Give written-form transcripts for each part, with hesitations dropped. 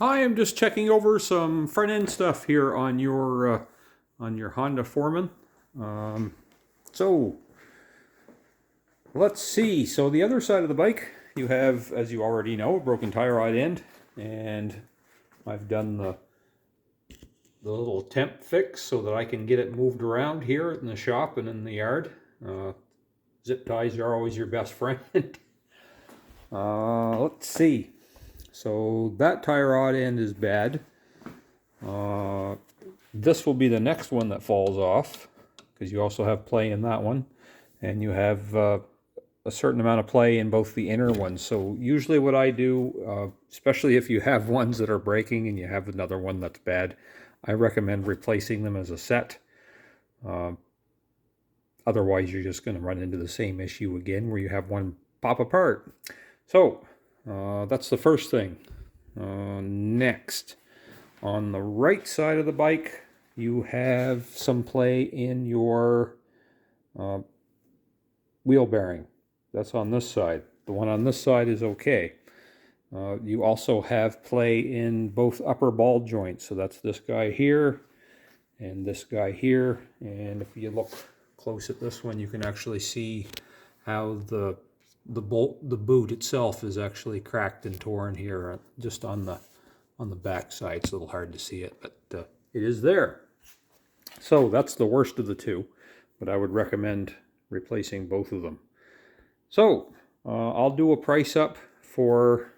I am just checking over some front end stuff here on your Honda Foreman. So let's see. So the other side of the bike, you have, as you already know, a broken tie rod end, and I've done the little temp fix so that I can get it moved around here in the shop and in the yard. Zip ties are always your best friend. Let's see. So that tie rod end is bad. This will be the next one that falls off, because you also have play in that one, and you have a certain amount of play in both the inner ones. So usually what I do, especially if you have ones that are breaking and you have another one that's bad, I recommend replacing them as a set. Otherwise you're just going to run into the same issue again where you have one pop apart. So that's the first thing. Next, on the right side of the bike, you have some play in your wheel bearing. That's on this side. The one on this side is okay. You also have play in both upper ball joints. So that's this guy here and this guy here. And if you look close at this one, you can actually see how the boot itself is actually cracked and torn here, just on the back side. It's a little hard to see it, but it is there. So that's the worst of the two, but I would recommend replacing both of them. So I'll do a price up for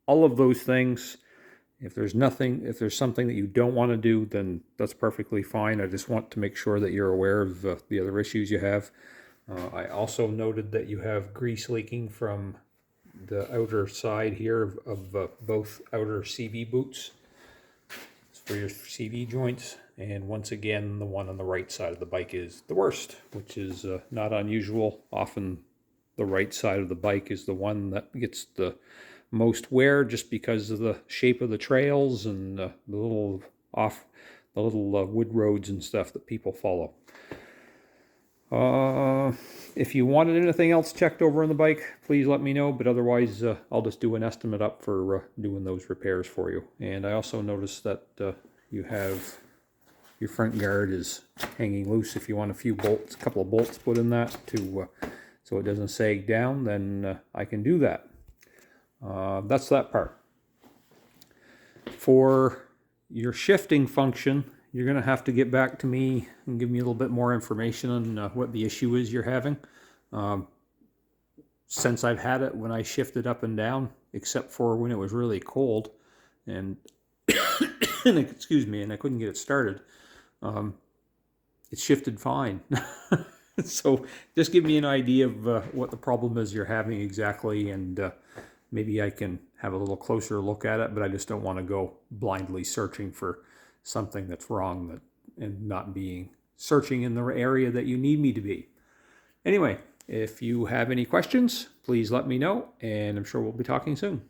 all of those things. If there's something that you don't want to do, then that's perfectly fine. I just want to make sure that you're aware of the other issues you have. I also noted that you have grease leaking from the outer side here of both outer CV boots. It's for your CV joints. And once again, the one on the right side of the bike is the worst, which is not unusual. Often the right side of the bike is the one that gets the most wear, just because of the shape of the trails and the little wood roads and stuff that people follow. If you wanted anything else checked over on the bike, please let me know, but otherwise I'll just do an estimate up for doing those repairs for you. And I also noticed that you have your front guard is hanging loose. If you want a couple of bolts put in that to so it doesn't sag down, then I can do that. That's that part. For your shifting function, you're going to have to get back to me and give me a little bit more information on what the issue is you're having. Since I've had it when I shifted up and down, except for when it was really cold and excuse me, and I couldn't get it started, it shifted fine. So just give me an idea of what the problem is you're having exactly, and maybe I can have a little closer look at it, but I just don't want to go blindly searching for something that's wrong and not searching in the area that you need me to be. Anyway, if you have any questions, please let me know, and I'm sure we'll be talking soon.